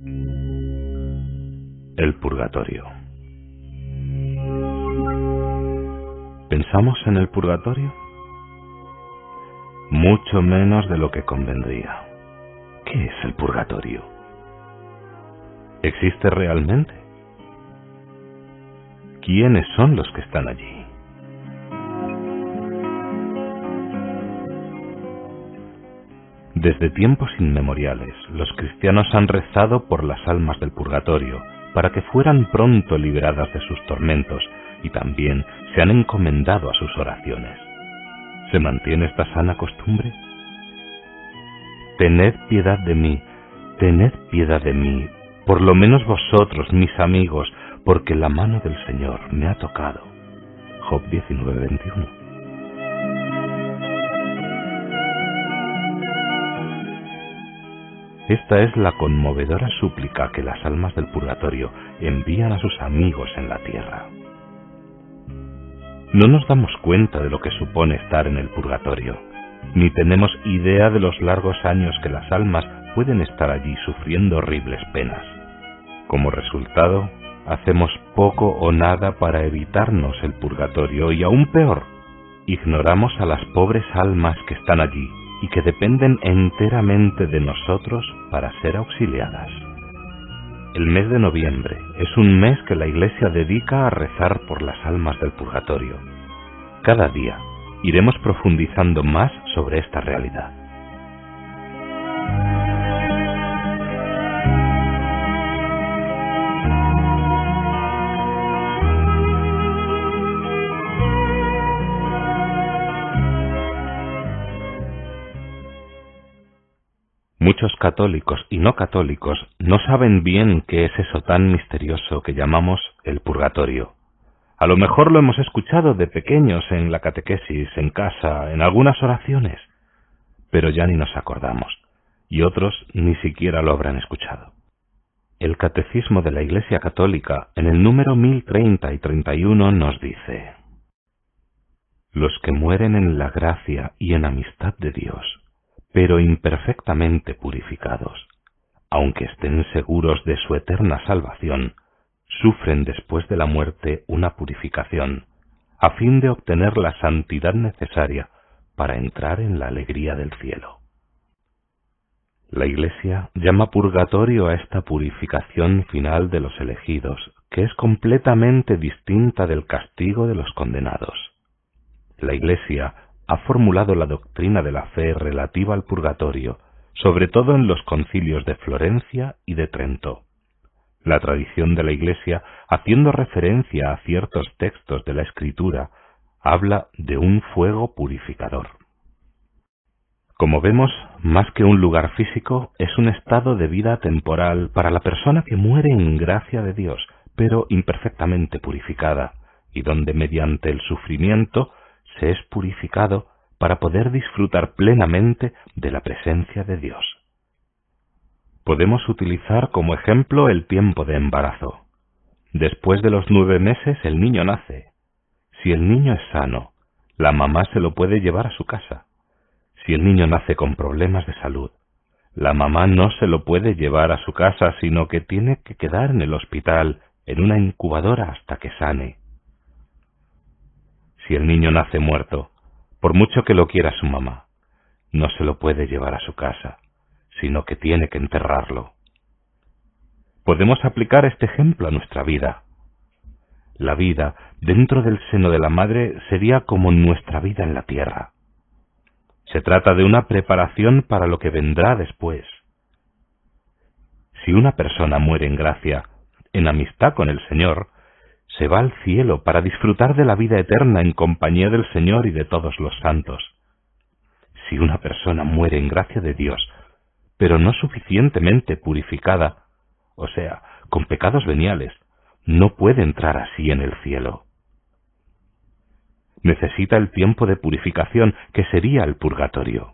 El purgatorio. ¿Pensamos en el purgatorio? Mucho menos de lo que convendría. ¿Qué es el purgatorio? ¿Existe realmente? ¿Quiénes son los que están allí? Desde tiempos inmemoriales, los cristianos han rezado por las almas del purgatorio, para que fueran pronto liberadas de sus tormentos, y también se han encomendado a sus oraciones. ¿Se mantiene esta sana costumbre? Tened piedad de mí, por lo menos vosotros, mis amigos, porque la mano del Señor me ha tocado. Job 19:21. Esta es la conmovedora súplica que las almas del purgatorio envían a sus amigos en la tierra. No nos damos cuenta de lo que supone estar en el purgatorio, ni tenemos idea de los largos años que las almas pueden estar allí sufriendo horribles penas. Como resultado, hacemos poco o nada para evitarnos el purgatorio y aún peor, ignoramos a las pobres almas que están allí y que dependen enteramente de nosotros para ser auxiliadas. El mes de noviembre es un mes que la Iglesia dedica a rezar por las almas del purgatorio. Cada día iremos profundizando más sobre esta realidad. Muchos católicos y no católicos no saben bien qué es eso tan misterioso que llamamos el purgatorio. A lo mejor lo hemos escuchado de pequeños en la catequesis, en casa, en algunas oraciones, pero ya ni nos acordamos, y otros ni siquiera lo habrán escuchado. El Catecismo de la Iglesia Católica, en el número 1030 y 31, nos dice: los que mueren en la gracia y en amistad de Dios, pero imperfectamente purificados, aunque estén seguros de su eterna salvación, sufren después de la muerte una purificación, a fin de obtener la santidad necesaria para entrar en la alegría del cielo. La Iglesia llama purgatorio a esta purificación final de los elegidos, que es completamente distinta del castigo de los condenados. La Iglesia ha formulado la doctrina de la fe relativa al purgatorio, sobre todo en los concilios de Florencia y de Trento. La tradición de la Iglesia, haciendo referencia a ciertos textos de la Escritura, habla de un fuego purificador. Como vemos, más que un lugar físico, es un estado de vida temporal para la persona que muere en gracia de Dios, pero imperfectamente purificada, y donde mediante el sufrimiento se es purificado para poder disfrutar plenamente de la presencia de Dios. Podemos utilizar como ejemplo el tiempo de embarazo. Después de los 9 meses el niño nace. Si el niño es sano, la mamá se lo puede llevar a su casa. Si el niño nace con problemas de salud, la mamá no se lo puede llevar a su casa, sino que tiene que quedar en el hospital, en una incubadora hasta que sane. Si el niño nace muerto, por mucho que lo quiera su mamá, no se lo puede llevar a su casa, sino que tiene que enterrarlo. Podemos aplicar este ejemplo a nuestra vida. La vida dentro del seno de la madre sería como nuestra vida en la tierra. Se trata de una preparación para lo que vendrá después. Si una persona muere en gracia, en amistad con el Señor, se va al cielo para disfrutar de la vida eterna en compañía del Señor y de todos los santos. Si una persona muere en gracia de Dios, pero no suficientemente purificada, o sea, con pecados veniales, no puede entrar así en el cielo. Necesita el tiempo de purificación que sería el purgatorio.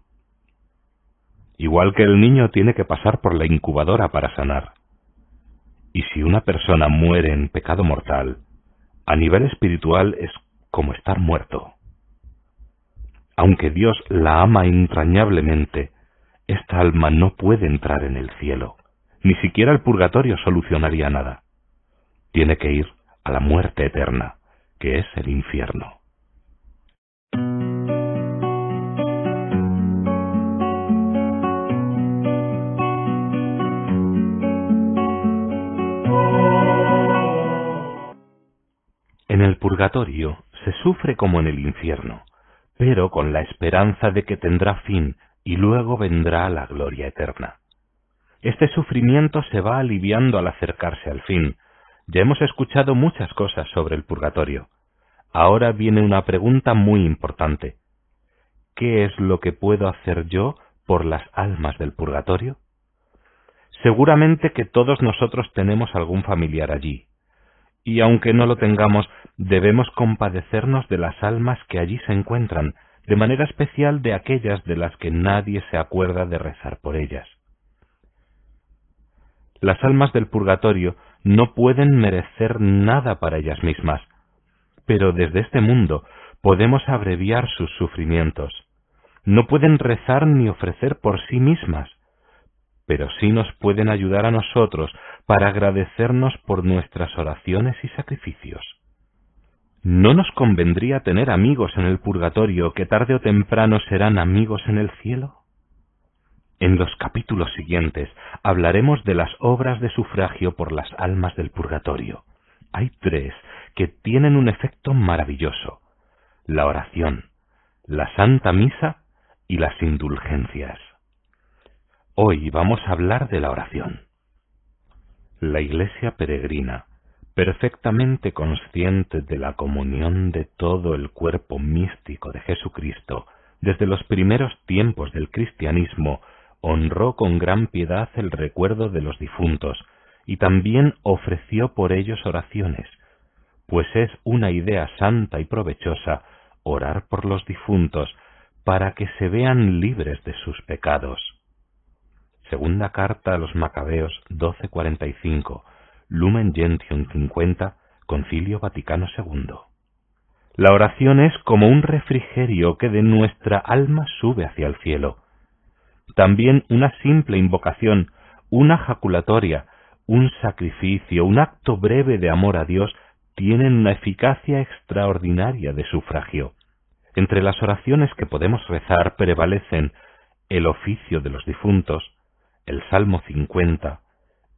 Igual que el niño tiene que pasar por la incubadora para sanar. Y si una persona muere en pecado mortal, a nivel espiritual es como estar muerto. Aunque Dios la ama entrañablemente, esta alma no puede entrar en el cielo, Ni siquiera el purgatorio solucionaría nada. Tiene que ir a la muerte eterna, que es el infierno. En el purgatorio se sufre como en el infierno, pero con la esperanza de que tendrá fin y luego vendrá la gloria eterna. Este sufrimiento se va aliviando al acercarse al fin. Ya hemos escuchado muchas cosas sobre el purgatorio. Ahora viene una pregunta muy importante. ¿Qué es lo que puedo hacer yo por las almas del purgatorio? Seguramente que todos nosotros tenemos algún familiar allí. Y aunque no lo tengamos, debemos compadecernos de las almas que allí se encuentran, de manera especial de aquellas de las que nadie se acuerda de rezar por ellas. Las almas del purgatorio no pueden merecer nada para ellas mismas, pero desde este mundo podemos abreviar sus sufrimientos. No pueden rezar ni ofrecer por sí mismas, pero sí nos pueden ayudar a nosotros para agradecernos por nuestras oraciones y sacrificios. ¿No nos convendría tener amigos en el purgatorio que tarde o temprano serán amigos en el cielo? En los capítulos siguientes hablaremos de las obras de sufragio por las almas del purgatorio. Hay 3 que tienen un efecto maravilloso: la oración, la Santa Misa y las indulgencias. Hoy vamos a hablar de la oración. La Iglesia peregrina, perfectamente consciente de la comunión de todo el cuerpo místico de Jesucristo, desde los primeros tiempos del cristianismo, honró con gran piedad el recuerdo de los difuntos y también ofreció por ellos oraciones, pues es una idea santa y provechosa orar por los difuntos para que se vean libres de sus pecados. Segunda carta a los Macabeos 12:45, Lumen Gentium 50, Concilio Vaticano II. La oración es como un refrigerio que de nuestra alma sube hacia el cielo. También una simple invocación, una jaculatoria, un sacrificio, un acto breve de amor a Dios tienen una eficacia extraordinaria de sufragio. Entre las oraciones que podemos rezar prevalecen el oficio de los difuntos, el Salmo 50,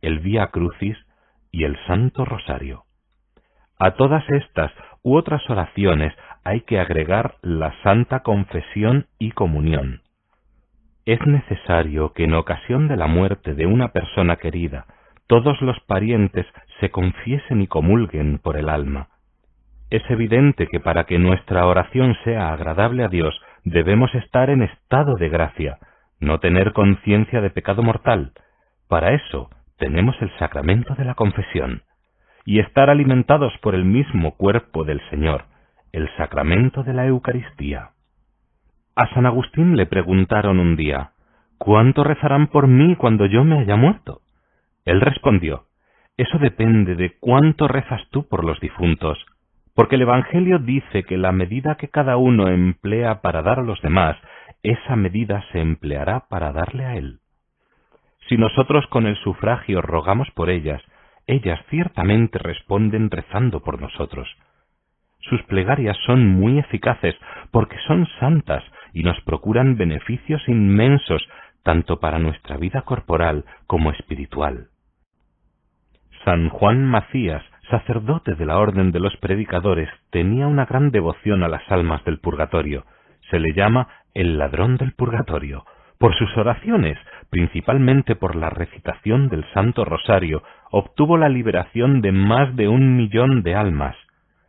el Vía Crucis y el Santo Rosario. A todas estas u otras oraciones hay que agregar la Santa Confesión y Comunión. Es necesario que en ocasión de la muerte de una persona querida, todos los parientes se confiesen y comulguen por el alma. Es evidente que para que nuestra oración sea agradable a Dios, debemos estar en estado de gracia, no tener conciencia de pecado mortal. Para eso tenemos el sacramento de la confesión, y estar alimentados por el mismo cuerpo del Señor, el sacramento de la Eucaristía. A San Agustín le preguntaron un día: ¿cuánto rezarán por mí cuando yo me haya muerto? Él respondió: eso depende de cuánto rezas tú por los difuntos, porque el Evangelio dice que la medida que cada uno emplea para dar a los demás, esa medida se empleará para darle a él. Si nosotros con el sufragio rogamos por ellas, ellas ciertamente responden rezando por nosotros. Sus plegarias son muy eficaces porque son santas y nos procuran beneficios inmensos tanto para nuestra vida corporal como espiritual. San Juan Macías, sacerdote de la Orden de los Predicadores, tenía una gran devoción a las almas del purgatorio. Se le llama el ladrón del purgatorio. Por sus oraciones, principalmente por la recitación del Santo Rosario, obtuvo la liberación de más de 1 millón de almas.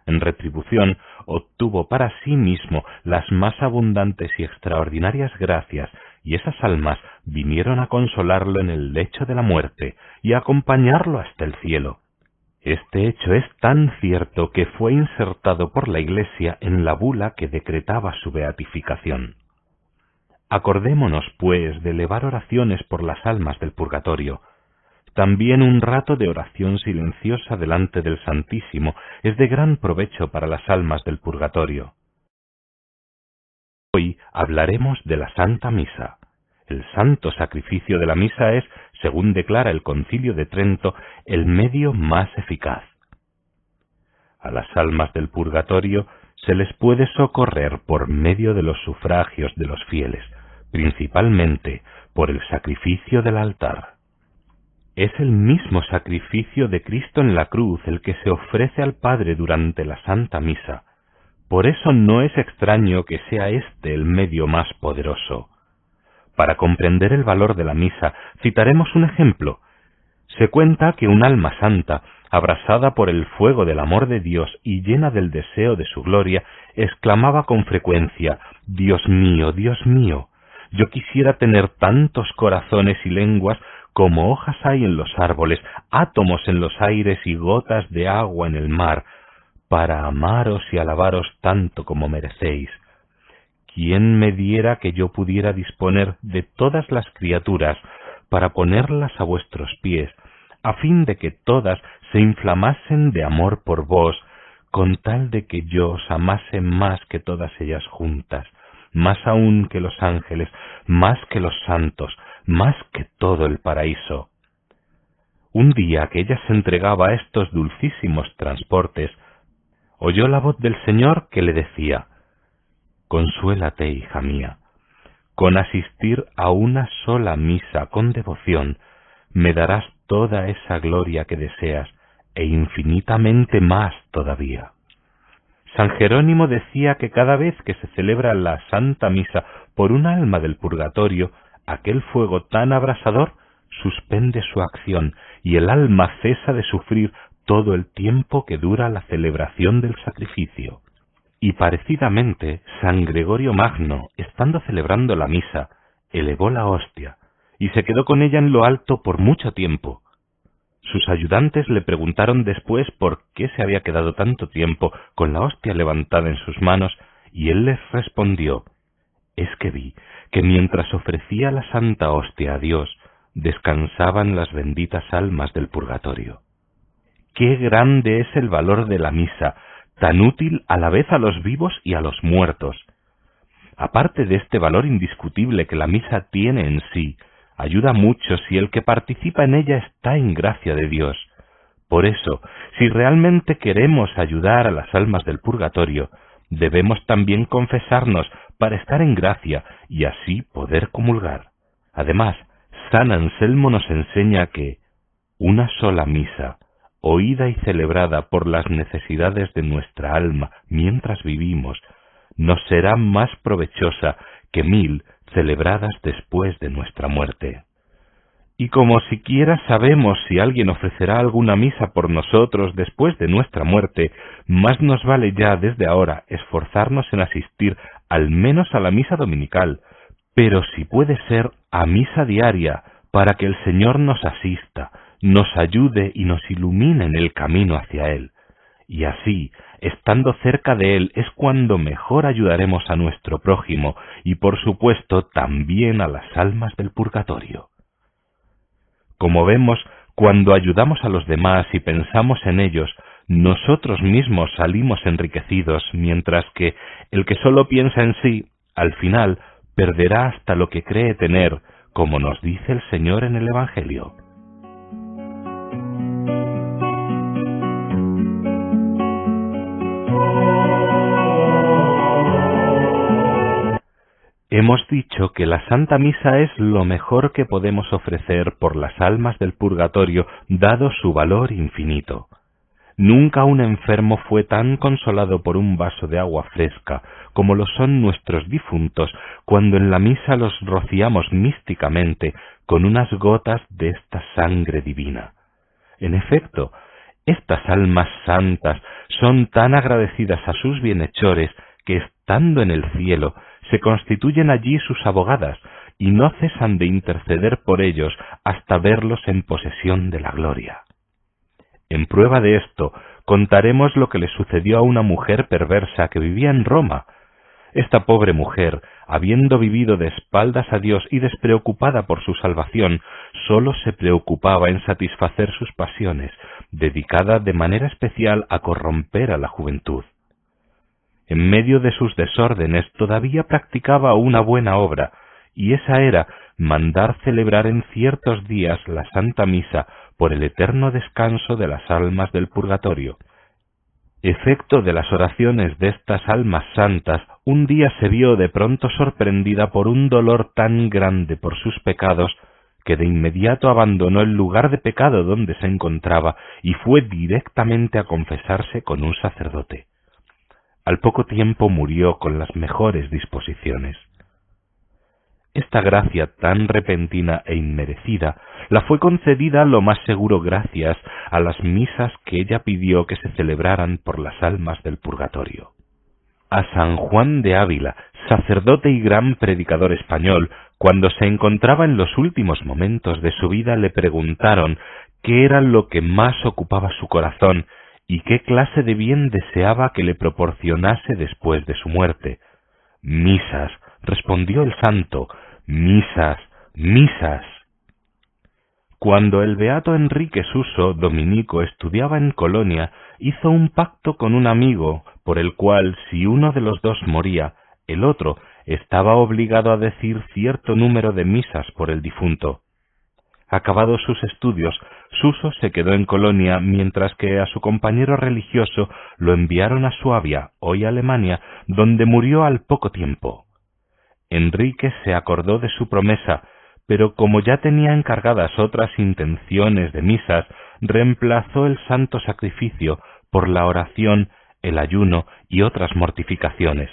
En retribución, obtuvo para sí mismo las más abundantes y extraordinarias gracias, y esas almas vinieron a consolarlo en el lecho de la muerte y a acompañarlo hasta el cielo. Este hecho es tan cierto que fue insertado por la Iglesia en la bula que decretaba su beatificación. Acordémonos, pues, de elevar oraciones por las almas del purgatorio. También un rato de oración silenciosa delante del Santísimo es de gran provecho para las almas del purgatorio. Hoy hablaremos de la Santa Misa. El santo sacrificio de la misa es según declara el Concilio de Trento, el medio más eficaz. A las almas del purgatorio se les puede socorrer por medio de los sufragios de los fieles, principalmente por el sacrificio del altar. Es el mismo sacrificio de Cristo en la cruz el que se ofrece al Padre durante la Santa Misa. Por eso no es extraño que sea este el medio más poderoso. Para comprender el valor de la misa, citaremos un ejemplo. Se cuenta que un alma santa, abrasada por el fuego del amor de Dios y llena del deseo de su gloria, exclamaba con frecuencia: Dios mío, yo quisiera tener tantos corazones y lenguas como hojas hay en los árboles, átomos en los aires y gotas de agua en el mar, para amaros y alabaros tanto como merecéis. ¿Quién me diera que yo pudiera disponer de todas las criaturas para ponerlas a vuestros pies, a fin de que todas se inflamasen de amor por vos, con tal de que yo os amase más que todas ellas juntas, más aún que los ángeles, más que los santos, más que todo el paraíso? Un día que ella se entregaba a estos dulcísimos transportes, oyó la voz del Señor que le decía: Consuélate, hija mía, con asistir a una sola misa con devoción, me darás toda esa gloria que deseas, e infinitamente más todavía. San Jerónimo decía que cada vez que se celebra la Santa Misa por un alma del purgatorio, aquel fuego tan abrasador suspende su acción y el alma cesa de sufrir todo el tiempo que dura la celebración del sacrificio. Y parecidamente, San Gregorio Magno, estando celebrando la misa, elevó la hostia y se quedó con ella en lo alto por mucho tiempo. Sus ayudantes le preguntaron después por qué se había quedado tanto tiempo con la hostia levantada en sus manos, y él les respondió: es que vi que mientras ofrecía la santa hostia a Dios, descansaban las benditas almas del purgatorio. ¡Qué grande es el valor de la misa, tan útil a la vez a los vivos y a los muertos! Aparte de este valor indiscutible que la misa tiene en sí, ayuda mucho si el que participa en ella está en gracia de Dios. Por eso, si realmente queremos ayudar a las almas del purgatorio, debemos también confesarnos para estar en gracia y así poder comulgar. Además, San Anselmo nos enseña que una sola misa, oída y celebrada por las necesidades de nuestra alma mientras vivimos, nos será más provechosa que 1000 celebradas después de nuestra muerte. Y como siquiera sabemos si alguien ofrecerá alguna misa por nosotros después de nuestra muerte, más nos vale ya desde ahora esforzarnos en asistir al menos a la misa dominical, pero si puede ser a misa diaria, para que el Señor nos asista, nos ayude y nos ilumine en el camino hacia Él. Y así, estando cerca de Él, es cuando mejor ayudaremos a nuestro prójimo y, por supuesto, también a las almas del purgatorio. Como vemos, cuando ayudamos a los demás y pensamos en ellos, nosotros mismos salimos enriquecidos, mientras que el que solo piensa en sí, al final, perderá hasta lo que cree tener, como nos dice el Señor en el Evangelio. Hemos dicho que la Santa Misa es lo mejor que podemos ofrecer por las almas del purgatorio, dado su valor infinito. Nunca un enfermo fue tan consolado por un vaso de agua fresca como lo son nuestros difuntos cuando en la misa los rociamos místicamente con unas gotas de esta sangre divina. En efecto, estas almas santas son tan agradecidas a sus bienhechores que, estando en el cielo, se constituyen allí sus abogadas y no cesan de interceder por ellos hasta verlos en posesión de la gloria. En prueba de esto, contaremos lo que le sucedió a una mujer perversa que vivía en Roma. Esta pobre mujer, habiendo vivido de espaldas a Dios y despreocupada por su salvación, sólo se preocupaba en satisfacer sus pasiones, dedicada de manera especial a corromper a la juventud. En medio de sus desórdenes todavía practicaba una buena obra, y esa era mandar celebrar en ciertos días la Santa Misa por el eterno descanso de las almas del purgatorio. Efecto de las oraciones de estas almas santas, un día se vio de pronto sorprendida por un dolor tan grande por sus pecados, que de inmediato abandonó el lugar de pecado donde se encontraba y fue directamente a confesarse con un sacerdote. Al poco tiempo murió con las mejores disposiciones. Esta gracia tan repentina e inmerecida la fue concedida lo más seguro gracias a las misas que ella pidió que se celebraran por las almas del purgatorio. A San Juan de Ávila, sacerdote y gran predicador español, cuando se encontraba en los últimos momentos de su vida, le preguntaron qué era lo que más ocupaba su corazón y qué clase de bien deseaba que le proporcionase después de su muerte. «Misas», respondió el santo, «misas, misas». Cuando el beato Enrique Suso, dominico, estudiaba en Colonia, hizo un pacto con un amigo por el cual, si uno de los dos moría, el otro estaba obligado a decir cierto número de misas por el difunto. Acabados sus estudios, Suso se quedó en Colonia, mientras que a su compañero religioso lo enviaron a Suabia, hoy Alemania, donde murió al poco tiempo. Enrique se acordó de su promesa, pero como ya tenía encargadas otras intenciones de misas, reemplazó el santo sacrificio por la oración, el ayuno y otras mortificaciones.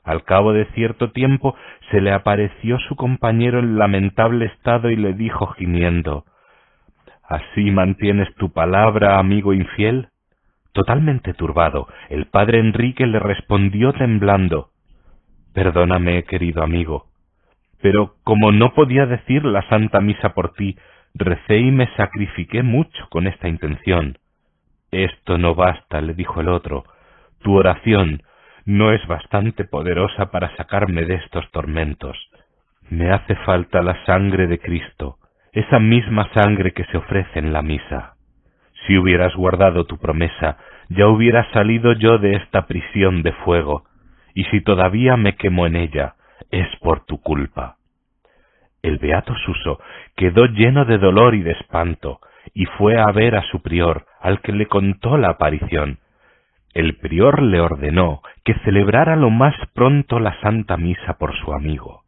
Al cabo de cierto tiempo se le apareció su compañero en lamentable estado y le dijo gimiendo: «¿Así mantienes tu palabra, amigo infiel?». Totalmente turbado, el padre Enrique le respondió temblando: «Perdóname, querido amigo, pero como no podía decir la Santa Misa por ti, recé y me sacrifiqué mucho con esta intención». «Esto no basta», le dijo el otro, «tu oración no es bastante poderosa para sacarme de estos tormentos. Me hace falta la sangre de Cristo, esa misma sangre que se ofrece en la misa. Si hubieras guardado tu promesa, ya hubiera salido yo de esta prisión de fuego, y si todavía me quemo en ella, es por tu culpa». El beato Suso quedó lleno de dolor y de espanto, y fue a ver a su prior, al que le contó la aparición. El prior le ordenó que celebrara lo más pronto la Santa Misa por su amigo.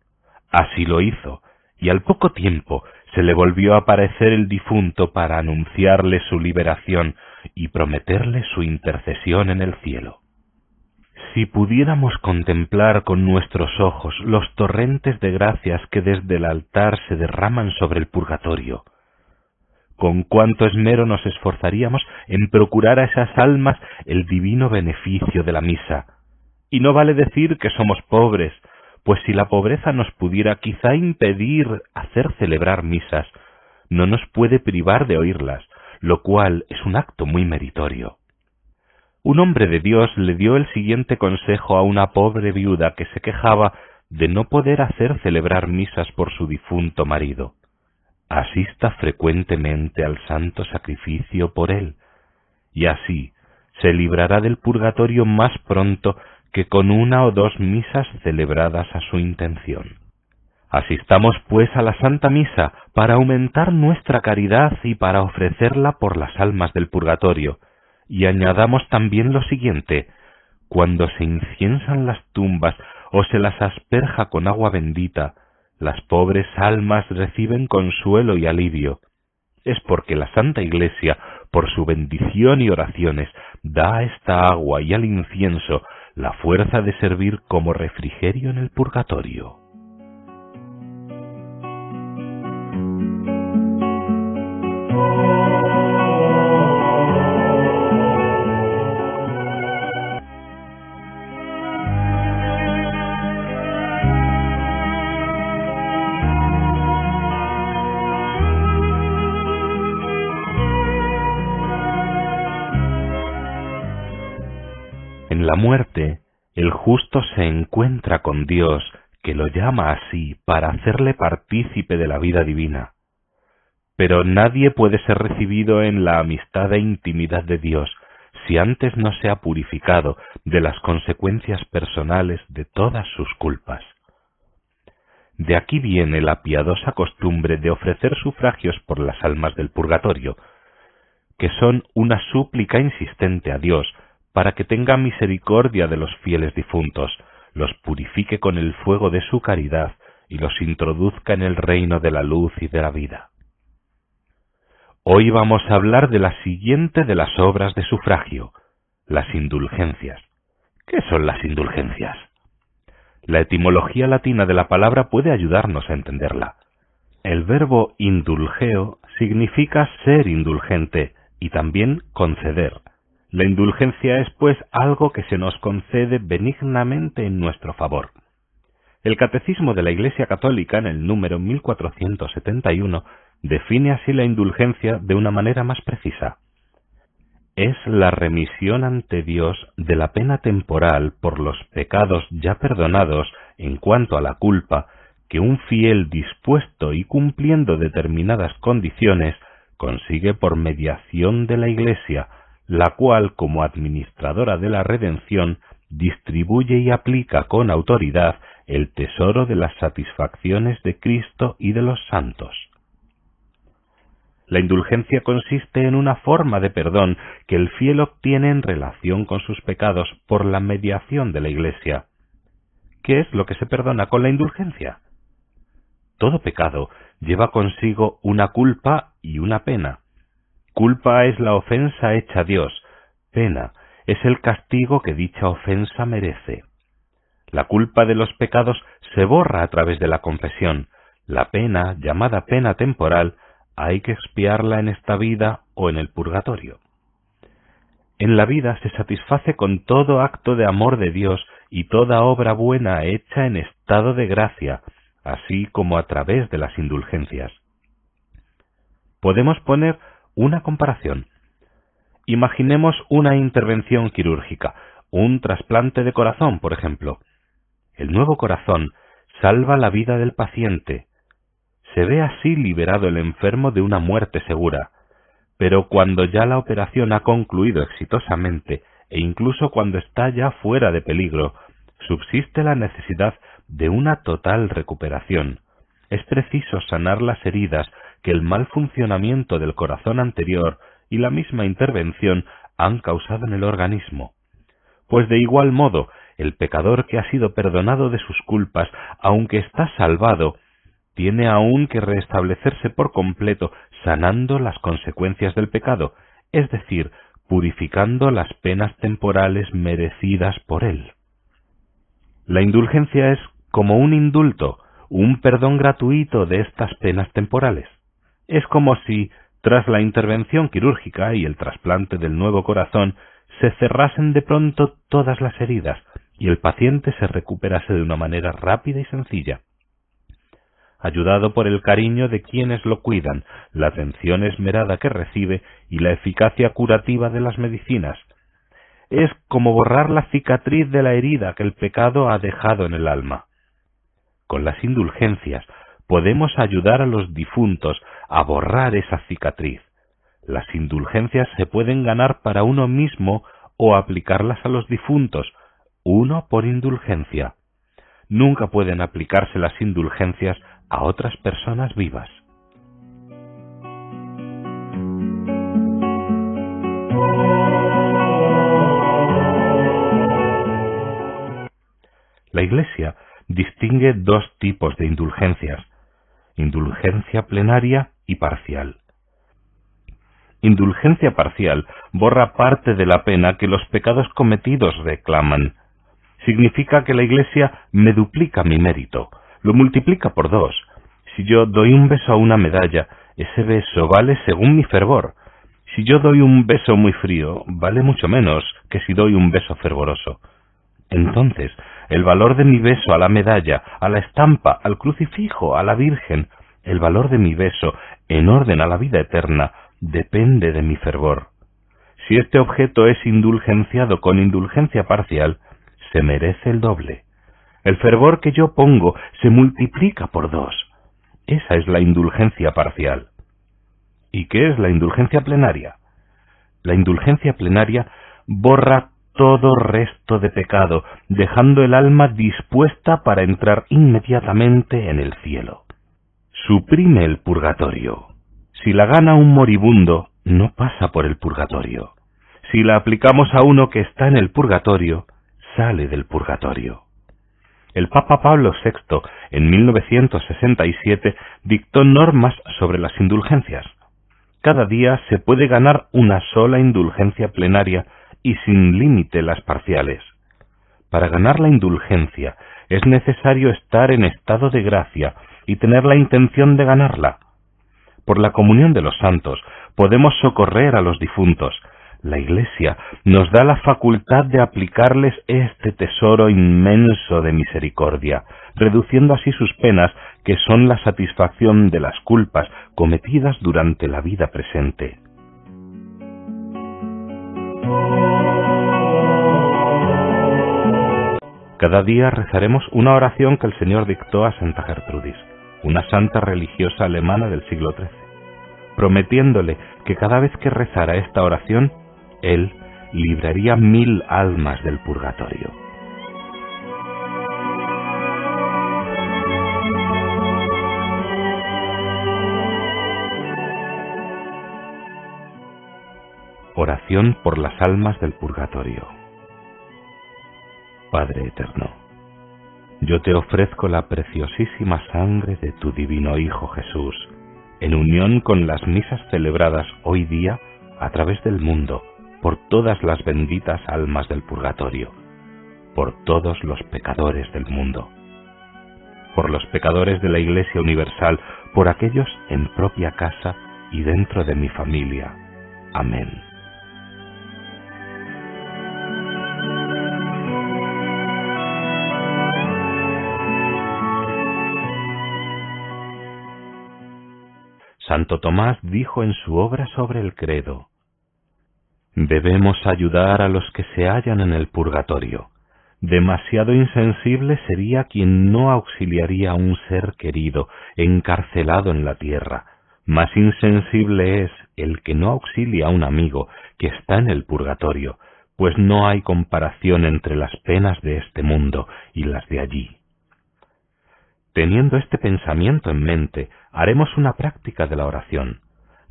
Así lo hizo, y al poco tiempo se le volvió a aparecer el difunto para anunciarle su liberación y prometerle su intercesión en el cielo. Si pudiéramos contemplar con nuestros ojos los torrentes de gracias que desde el altar se derraman sobre el purgatorio, con cuánto esmero nos esforzaríamos en procurar a esas almas el divino beneficio de la misa. Y no vale decir que somos pobres, pues si la pobreza nos pudiera quizá impedir hacer celebrar misas, no nos puede privar de oírlas, lo cual es un acto muy meritorio. Un hombre de Dios le dio el siguiente consejo a una pobre viuda que se quejaba de no poder hacer celebrar misas por su difunto marido: «Asista frecuentemente al santo sacrificio por él, y así se librará del purgatorio más pronto que con una o dos misas celebradas a su intención». Asistamos pues a la Santa Misa para aumentar nuestra caridad y para ofrecerla por las almas del purgatorio, y añadamos también lo siguiente: cuando se inciensan las tumbas o se las asperja con agua bendita, las pobres almas reciben consuelo y alivio. Es porque la Santa Iglesia, por su bendición y oraciones, da a esta agua y al incienso la fuerza de servir como refrigerio en el purgatorio. En la muerte, el justo se encuentra con Dios, que lo llama así para hacerle partícipe de la vida divina. Pero nadie puede ser recibido en la amistad e intimidad de Dios si antes no se ha purificado de las consecuencias personales de todas sus culpas. De aquí viene la piadosa costumbre de ofrecer sufragios por las almas del purgatorio, que son una súplica insistente a Dios para que tenga misericordia de los fieles difuntos, los purifique con el fuego de su caridad y los introduzca en el reino de la luz y de la vida. Hoy vamos a hablar de la siguiente de las obras de sufragio, las indulgencias. ¿Qué son las indulgencias? La etimología latina de la palabra puede ayudarnos a entenderla. El verbo indulgeo significa ser indulgente y también conceder. La indulgencia es, pues, algo que se nos concede benignamente en nuestro favor. El Catecismo de la Iglesia Católica, en el número 1471, define así la indulgencia de una manera más precisa. Es la remisión ante Dios de la pena temporal por los pecados ya perdonados en cuanto a la culpa que un fiel dispuesto y cumpliendo determinadas condiciones consigue por mediación de la Iglesia, la cual, como administradora de la redención, distribuye y aplica con autoridad el tesoro de las satisfacciones de Cristo y de los santos. La indulgencia consiste en una forma de perdón que el fiel obtiene en relación con sus pecados por la mediación de la Iglesia. ¿Qué es lo que se perdona con la indulgencia? Todo pecado lleva consigo una culpa y una pena. Culpa es la ofensa hecha a Dios, pena es el castigo que dicha ofensa merece. La culpa de los pecados se borra a través de la confesión. La pena, llamada pena temporal, hay que expiarla en esta vida o en el purgatorio. En la vida se satisface con todo acto de amor de Dios y toda obra buena hecha en estado de gracia, así como a través de las indulgencias. Podemos poner una comparación. Imaginemos una intervención quirúrgica, un trasplante de corazón, por ejemplo. El nuevo corazón salva la vida del paciente. Se ve así liberado el enfermo de una muerte segura, pero cuando ya la operación ha concluido exitosamente e incluso cuando está ya fuera de peligro, subsiste la necesidad de una total recuperación. Es preciso sanar las heridas que el mal funcionamiento del corazón anterior y la misma intervención han causado en el organismo. Pues de igual modo, el pecador que ha sido perdonado de sus culpas, aunque está salvado, tiene aún que restablecerse por completo, sanando las consecuencias del pecado, es decir, purificando las penas temporales merecidas por él. La indulgencia es como un indulto, un perdón gratuito de estas penas temporales. Es como si, tras la intervención quirúrgica y el trasplante del nuevo corazón, se cerrasen de pronto todas las heridas y el paciente se recuperase de una manera rápida y sencilla. Ayudado por el cariño de quienes lo cuidan, la atención esmerada que recibe y la eficacia curativa de las medicinas. Es como borrar la cicatriz de la herida que el pecado ha dejado en el alma. Con las indulgencias podemos ayudar a los difuntos a borrar esa cicatriz. Las indulgencias se pueden ganar para uno mismo o aplicarlas a los difuntos, uno por indulgencia. Nunca pueden aplicarse las indulgencias a otras personas vivas. La Iglesia distingue dos tipos de indulgencias: indulgencia plenaria y parcial. Indulgencia parcial borra parte de la pena que los pecados cometidos reclaman. Significa que la Iglesia me duplica mi mérito, lo multiplica por 2. Si yo doy un beso a una medalla, ese beso vale según mi fervor. Si yo doy un beso muy frío, vale mucho menos que si doy un beso fervoroso. Entonces, el valor de mi beso a la medalla, a la estampa, al crucifijo, a la Virgen, el valor de mi beso, en orden a la vida eterna, depende de mi fervor. Si este objeto es indulgenciado con indulgencia parcial, se merece el doble. El fervor que yo pongo se multiplica por 2. Esa es la indulgencia parcial. ¿Y qué es la indulgencia plenaria? La indulgencia plenaria borra todo resto de pecado, dejando el alma dispuesta para entrar inmediatamente en el cielo. Suprime el purgatorio. Si la gana un moribundo, no pasa por el purgatorio. Si la aplicamos a uno que está en el purgatorio, sale del purgatorio. El Papa Pablo VI, en 1967, dictó normas sobre las indulgencias. Cada día se puede ganar una sola indulgencia plenaria y sin límite las parciales. Para ganar la indulgencia es necesario estar en estado de gracia y tener la intención de ganarla. Por la comunión de los santos podemos socorrer a los difuntos. La Iglesia nos da la facultad de aplicarles este tesoro inmenso de misericordia, reduciendo así sus penas, que son la satisfacción de las culpas cometidas durante la vida presente. Cada día rezaremos una oración que el Señor dictó a Santa Gertrudis, una santa religiosa alemana del siglo XIII, prometiéndole que cada vez que rezara esta oración, él libraría 1000 almas del purgatorio. Oración por las almas del purgatorio. Padre eterno, yo te ofrezco la preciosísima sangre de tu divino Hijo Jesús, en unión con las misas celebradas hoy día a través del mundo, por todas las benditas almas del purgatorio, por todos los pecadores del mundo, por los pecadores de la Iglesia Universal, por aquellos en propia casa y dentro de mi familia. Amén. Santo Tomás dijo en su obra sobre el credo: debemos ayudar a los que se hallan en el purgatorio. Demasiado insensible sería quien no auxiliaría a un ser querido encarcelado en la tierra. Más insensible es el que no auxilia a un amigo que está en el purgatorio, pues no hay comparación entre las penas de este mundo y las de allí. Teniendo este pensamiento en mente, haremos una práctica de la oración.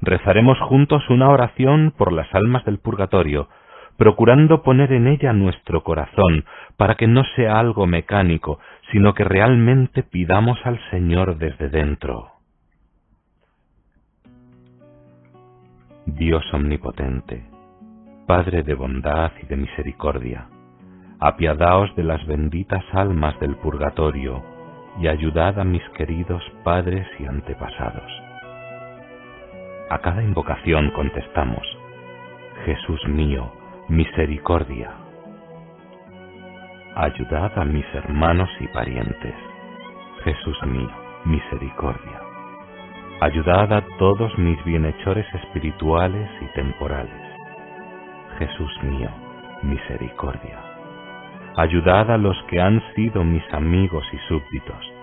Rezaremos juntos una oración por las almas del purgatorio, procurando poner en ella nuestro corazón, para que no sea algo mecánico, sino que realmente pidamos al Señor desde dentro. Dios omnipotente, Padre de bondad y de misericordia, apiadaos de las benditas almas del purgatorio y ayudad a mis queridos padres y antepasados. A cada invocación contestamos: Jesús mío, misericordia. Ayudad a mis hermanos y parientes. Jesús mío, misericordia. Ayudad a todos mis bienhechores espirituales y temporales. Jesús mío, misericordia. Ayudad a los que han sido mis amigos y súbditos.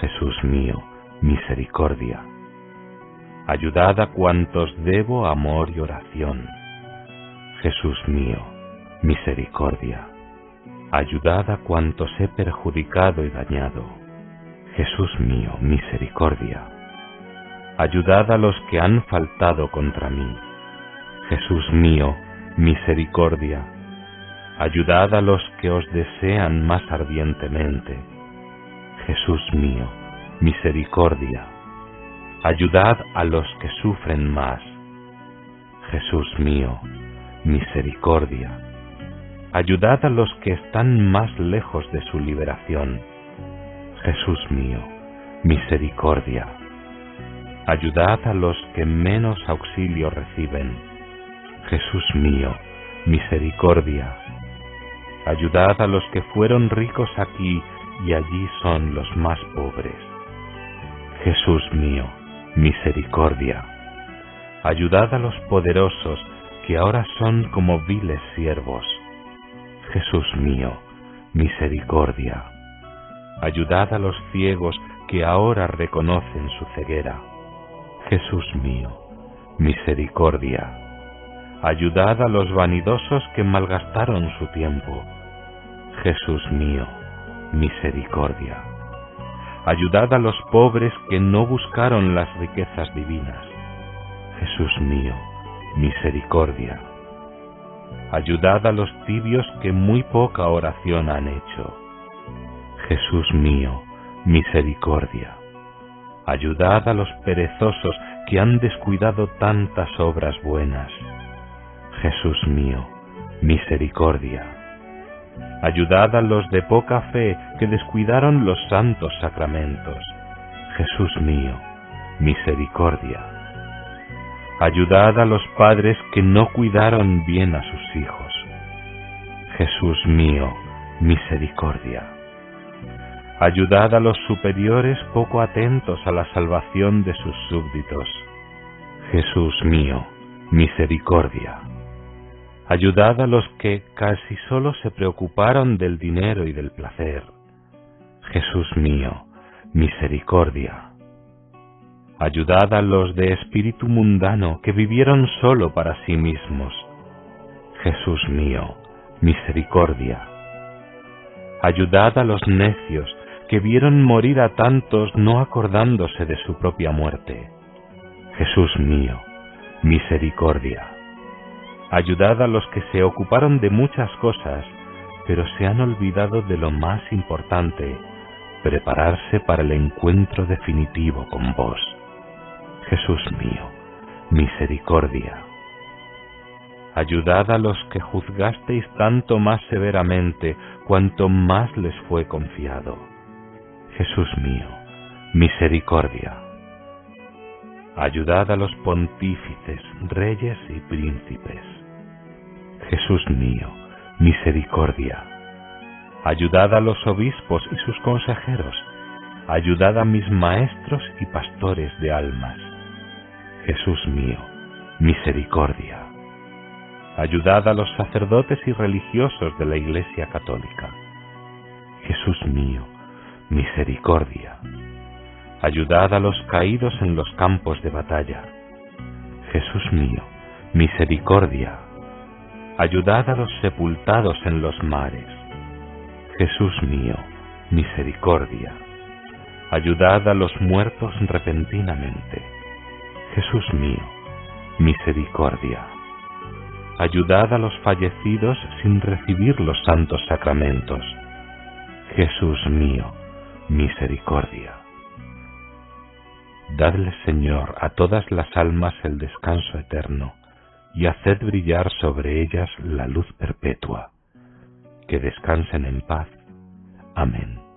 Jesús mío, misericordia. Ayudad a cuantos debo amor y oración. Jesús mío, misericordia. Ayudad a cuantos he perjudicado y dañado. Jesús mío, misericordia. Ayudad a los que han faltado contra mí. Jesús mío, misericordia. Ayudad a los que os desean más ardientemente. Jesús mío, misericordia. Ayudad a los que sufren más. Jesús mío, misericordia. Ayudad a los que están más lejos de su liberación. Jesús mío, misericordia. Ayudad a los que menos auxilio reciben. Jesús mío, misericordia. Ayudad a los que fueron ricos aquí y allí son los más pobres. Jesús mío, misericordia. Ayudad a los poderosos que ahora son como viles siervos. Jesús mío, misericordia. Ayudad a los ciegos que ahora reconocen su ceguera. Jesús mío, misericordia. Ayudad a los vanidosos que malgastaron su tiempo. Jesús mío, misericordia. Ayudad a los pobres que no buscaron las riquezas divinas. Jesús mío, misericordia. Ayudad a los tibios que muy poca oración han hecho. Jesús mío, misericordia. Ayudad a los perezosos que han descuidado tantas obras buenas. Jesús mío, misericordia. Ayudad a los de poca fe que descuidaron los santos sacramentos. Jesús mío, misericordia. Ayudad a los padres que no cuidaron bien a sus hijos. Jesús mío, misericordia. Ayudad a los superiores poco atentos a la salvación de sus súbditos. Jesús mío, misericordia. Ayudad a los que casi solo se preocuparon del dinero y del placer. Jesús mío, misericordia. Ayudad a los de espíritu mundano que vivieron solo para sí mismos. Jesús mío, misericordia. Ayudad a los necios que vieron morir a tantos no acordándose de su propia muerte. Jesús mío, misericordia. Ayudad a los que se ocuparon de muchas cosas, pero se han olvidado de lo más importante, prepararse para el encuentro definitivo con vos. Jesús mío, misericordia. Ayudad a los que juzgasteis tanto más severamente cuanto más les fue confiado. Jesús mío, misericordia. Ayudad a los pontífices, reyes y príncipes. Jesús mío, misericordia. Ayudad a los obispos y sus consejeros. Ayudad a mis maestros y pastores de almas. Jesús mío, misericordia. Ayudad a los sacerdotes y religiosos de la Iglesia Católica. Jesús mío, misericordia. Ayudad a los caídos en los campos de batalla. Jesús mío, misericordia. Ayudad a los sepultados en los mares. Jesús mío, misericordia. Ayudad a los muertos repentinamente. Jesús mío, misericordia. Ayudad a los fallecidos sin recibir los santos sacramentos. Jesús mío, misericordia. Dadle, Señor, a todas las almas el descanso eterno, y haced brillar sobre ellas la luz perpetua. Que descansen en paz. Amén.